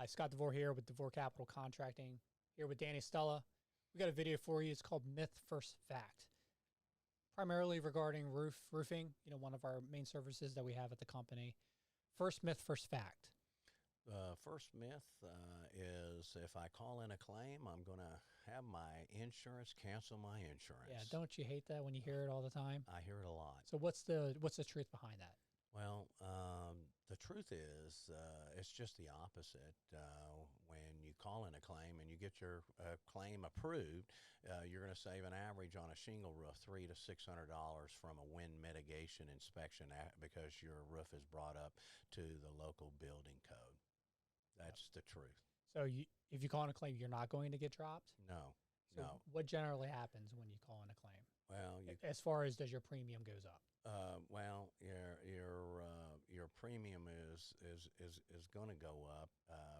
Hi, Scott DeVore here with DeVore Capital Contracting, here with Danny Stella. We got a video for you. It's called Myth versus Fact, primarily regarding roofing, one of our main services that we have at the company. First myth, first fact. First myth is if I call in a claim, I'm going to have my insurance cancel my insurance. Yeah, don't you hate that when you hear it all the time? I hear it a lot. So what's the truth behind that? Well, the truth is it's just the opposite. When you call in a claim and you get your claim approved, you're going to save an average on a shingle roof $300 to $600 from a wind mitigation inspection because your roof is brought up to the local building code. That's the truth. So if you call in a claim, you're not going to get dropped? No, so no. What generally happens when you call in a claim? Well, as far as does your premium goes up? Well, your premium is going to go up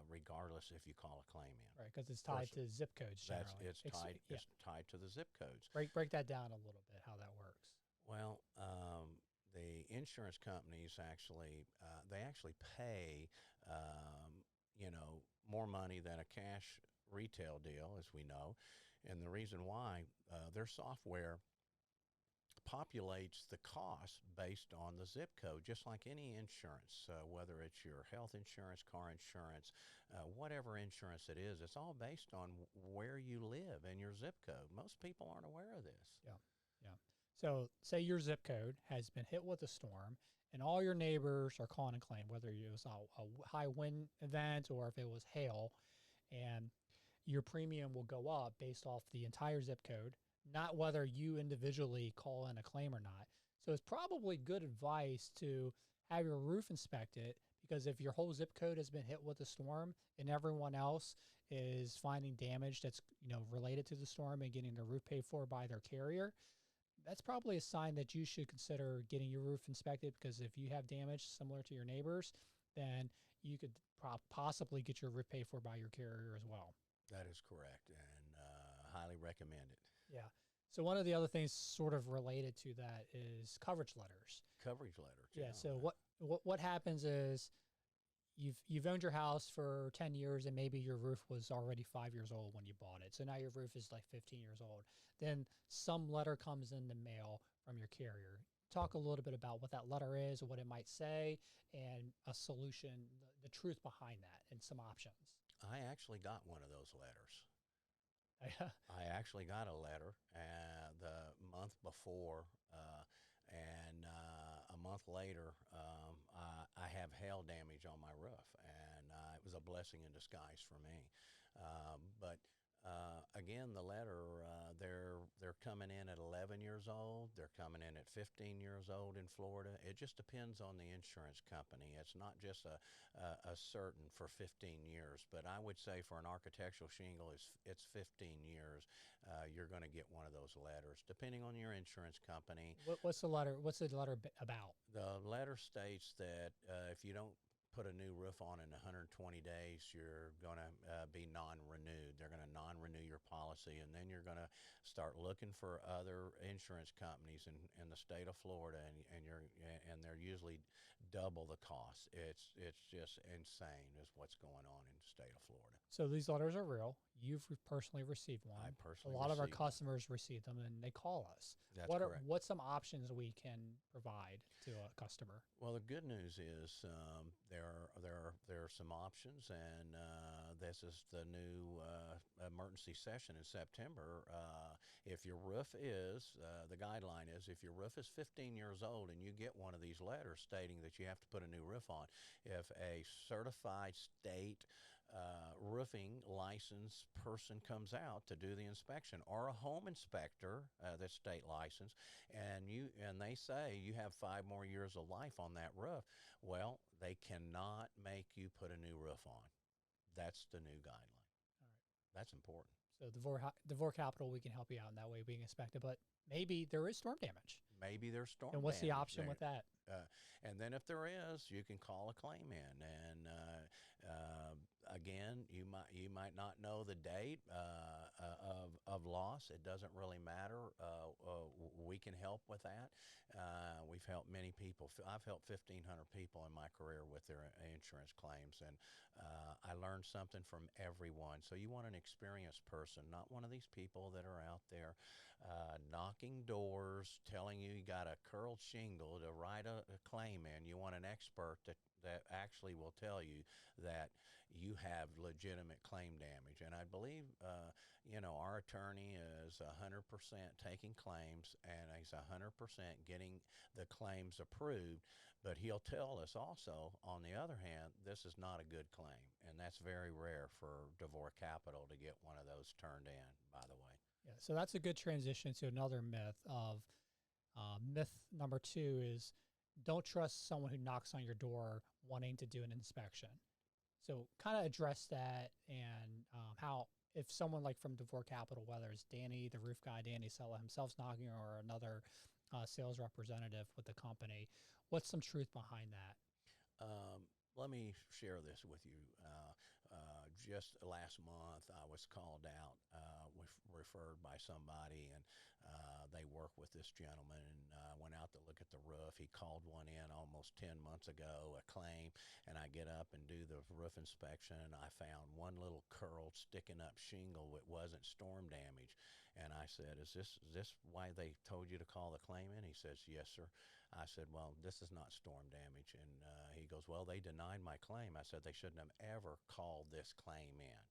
regardless if you call a claim in. Right, because it's tied to zip codes generally. It's tied to the zip codes. Break that down a little bit, how that works. Well, the insurance companies actually pay more money than a cash retail deal, as we know, and the reason why their software populates the cost based on the zip code, just like any insurance, whether it's your health insurance, car insurance, whatever insurance it is, it's all based on where you live and your zip code. Most people aren't aware of this. Yeah. So say your zip code has been hit with a storm and all your neighbors are calling a claim, whether it was a high wind event or if it was hail, and your premium will go up based off the entire zip code, not whether you individually call in a claim or not. So it's probably good advice to have your roof inspected, because if your whole zip code has been hit with a storm and everyone else is finding damage that's related to the storm and getting their roof paid for by their carrier, that's probably a sign that you should consider getting your roof inspected, because if you have damage similar to your neighbors, then you could possibly get your roof paid for by your carrier as well. That is correct, and highly recommend it. Yeah. So one of the other things sort of related to that is coverage letters. Coverage letters. Yeah. So what happens is you've owned your house for 10 years and maybe your roof was already 5 years old when you bought it. So now your roof is like 15 years old. Then some letter comes in the mail from your carrier. Talk a little bit about what that letter is, what it might say, and a solution, the truth behind that, and some options. I actually got one of those letters. I actually got a letter the month before, and a month later, I have hail damage on my roof, and it was a blessing in disguise for me. But again, the letter, they're coming in at 11 years old. They're coming in at 15 years old in Florida. It just depends on the insurance company. It's not just a certain for 15 years, but I would say for an architectural shingle, it's 15 years. You're going to get one of those letters, depending on your insurance company. What's the letter? What's the letter about? The letter states that if you don't put a new roof on in 120 days, you're going to be non-renewed. They're going to non-renew your policy, and then you're going to start looking for other insurance companies in the state of Florida, and they're usually double the cost. It's just insane is what's going on in the state of Florida. So these letters are real. You've personally received one. I personally A lot of our customers receive them, and they call us. That's correct. What's some options we can provide to a customer? Well, the good news is there are some options, and this is the new emergency session in September. If your roof is, the guideline is if your roof is 15 years old and you get one of these letters stating that you have to put a new roof on, if a certified state roofing license person comes out to do the inspection, or a home inspector that's state licensed, and they say you have 5 more years of life on that roof, well, they cannot make you put a new roof on. That's the new guideline. All right. That's important. So DeVore Capital, we can help you out in that way. We can inspect it, but maybe there is storm damage. Maybe there's storm damage. And what's the option there. with that? And then if there is, you can call a claim in. And again, you might not know the date of loss. It doesn't really matter. We can help with that. We've helped many people. I've helped 1,500 people in my career with their insurance claims, and I learned something from everyone. So you want an experienced person, not one of these people that are out there knocking doors, telling you got a curled shingle to write a claim in. You want an expert that actually will tell you that you have legitimate claim damage. And I believe, our attorney is 100% taking claims, and he's 100% getting the claims approved. But he'll tell us also, on the other hand, this is not a good claim. And that's very rare for DeVore Capital to get one of those turned in, by the way. Yeah, so that's a good transition to another myth of myth number 2 is don't trust someone who knocks on your door wanting to do an inspection. So kind of address that and how if someone like from DeVore Capital, whether it's Danny, the roof guy, Danny Sella himself's knocking, or another sales representative with the company, what's some truth behind that? Let me share this with you. Just last month, I was called out, referred by somebody, and they work with this gentleman, and went out to look at the roof. He called one in almost 10 months ago, a claim, and I get up and do the roof inspection, and I found one little curled, sticking up shingle that wasn't storm damage. And I said, is this why they told you to call the claim in? He says, yes, sir. I said, well, this is not storm damage. And he goes, well, they denied my claim. I said, they shouldn't have ever called this claim in.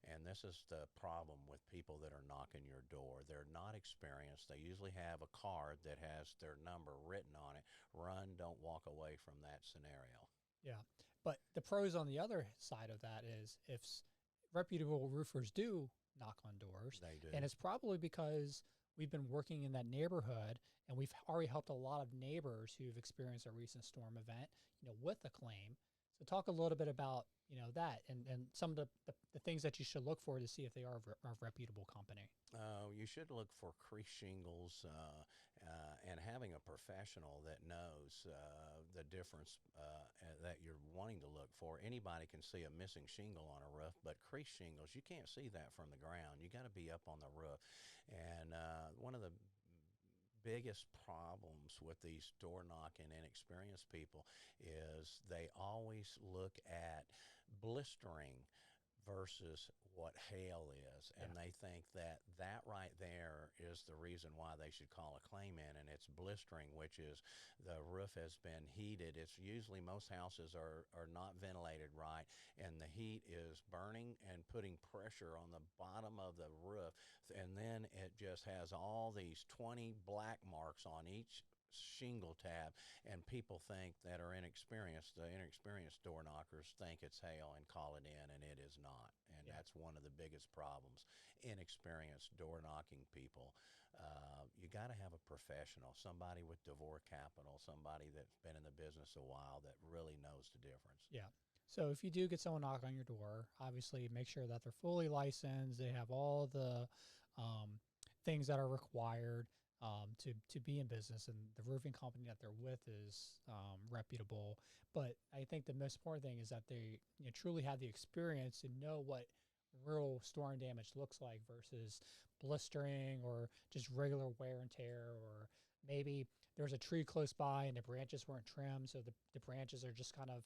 And this is the problem with people that are knocking your door. They're not experienced. They usually have a card that has their number written on it. Run, don't walk away from that scenario. Yeah. But the pros on the other side of that is if reputable roofers do knock on doors, They do. and it's probably because we've been working in that neighborhood and we've already helped a lot of neighbors who've experienced a recent storm event, with a claim. So talk a little bit about, that and some of the things that you should look for to see if they are a reputable company. You should look for crease shingles and having a professional that knows the difference that you're wanting to look for. Anybody can see a missing shingle on a roof, but crease shingles, you can't see that from the ground. You got to be up on the roof. And one of the biggest problems with these door knocking inexperienced people is they always look at blistering versus what hail is, and they think that right there is the reason why they should call a claim in, and it's blistering, which is the roof has been heated. It's usually most houses are not ventilated right, and the heat is burning and putting pressure on the bottom of the roof, and then it just has all these 20 black marks on each shingle tab, and people think that are inexperienced. The inexperienced door knockers think it's hail and call it in, and it is not. And that's one of the biggest problems. Inexperienced door knocking people. You got to have a professional, somebody with DeVore Capital, somebody that's been in the business a while that really knows the difference. Yeah. So if you do get someone knock on your door, obviously make sure that they're fully licensed. They have all the things that are required to be in business, and the roofing company that they're with is reputable. But I think the most important thing is that they truly have the experience to know what real storm damage looks like versus blistering or just regular wear and tear, or maybe there's a tree close by and the branches weren't trimmed, so the branches are just kind of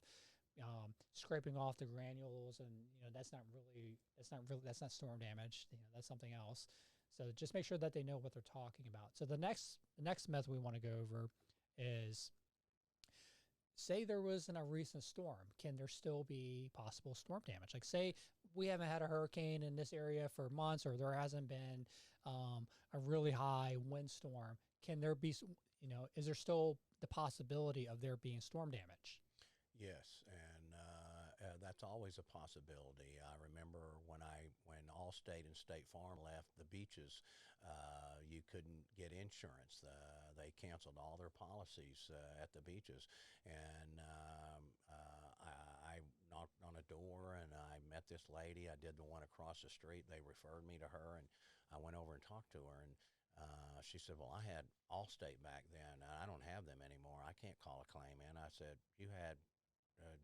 scraping off the granules, and that's not storm damage. That's something else. So just make sure that they know what they're talking about. So the next myth we want to go over is, say there wasn't a recent storm, can there still be possible storm damage? Like, say we haven't had a hurricane in this area for months, or there hasn't been a really high windstorm. Can there be, is there still the possibility of there being storm damage? Yes, and that's always a possibility. I remember when Allstate and State Farm left the beaches, you couldn't get insurance. They canceled all their policies at the beaches, and I knocked on a door and I met this lady. I did the one across the street. They referred me to her, and I went over and talked to her, and she said, well, I had Allstate back then. I don't have them anymore. I can't call a claim in. I said, you had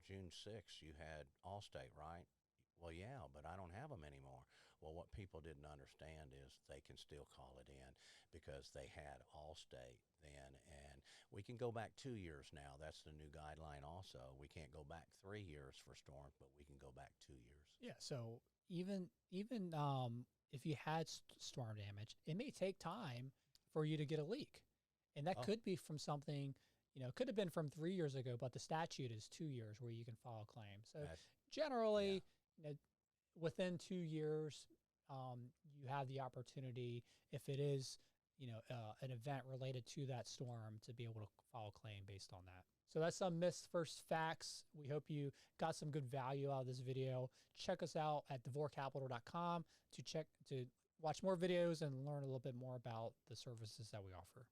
June 6th, you had Allstate, right? Well, yeah. them anymore. Well, what people didn't understand is they can still call it in because they had Allstate then. And we can go back 2 years now. That's the new guideline also. We can't go back 3 years for storms, but we can go back 2 years. Yeah. So even if you had storm damage, it may take time for you to get a leak, and that could be from something. It could have been from 3 years ago, but the statute is 2 years where you can file a claim. So generally, within 2 years, you have the opportunity, if it is, an event related to that storm, to be able to file a claim based on that. So that's some myths versus facts. We hope you got some good value out of this video. Check us out at DeVoreCapital.com to watch more videos and learn a little bit more about the services that we offer.